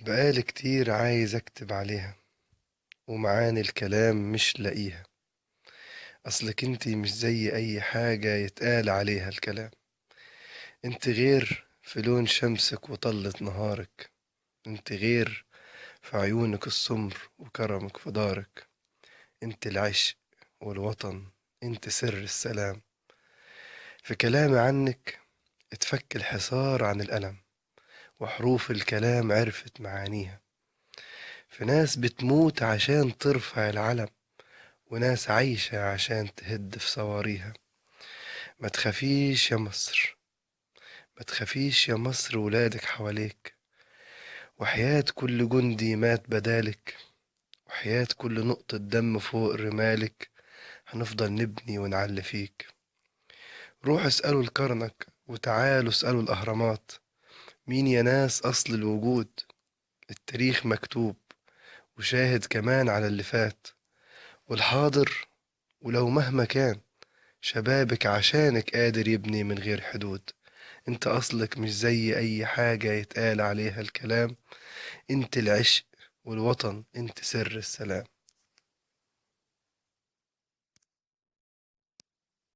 بقالي كتير عايز اكتب عليها، ومعاني الكلام مش لاقيها. اصلك انتي مش زي اي حاجة يتقال عليها الكلام. انت غير في لون شمسك وطلة نهارك. انت غير في عيونك السمر وكرمك في دارك. انت العشق والوطن، انت سر السلام. في كلامي عنك اتفك الحصار عن الألم، وحروف الكلام عرفت معانيها. في ناس بتموت عشان ترفع العلم، وناس عايشة عشان تهد في صواريها. ما تخافيش يا مصر، ما تخافيش يا مصر، ولادك حواليك. وحياة كل جندي مات بدالك، وحياة كل نقطة دم فوق رمالك، هنفضل نبني ونعلي فيك. روحوا اسألوا الكرنك وتعالوا اسألوا الأهرامات، مين يا ناس أصل الوجود. التاريخ مكتوب وشاهد كمان على اللي فات والحاضر. ولو مهما كان شبابك عشانك قادر يبني من غير حدود. انت اصلك مش زي اي حاجة يتقال عليها الكلام. انت العشق والوطن، انت سر السلام.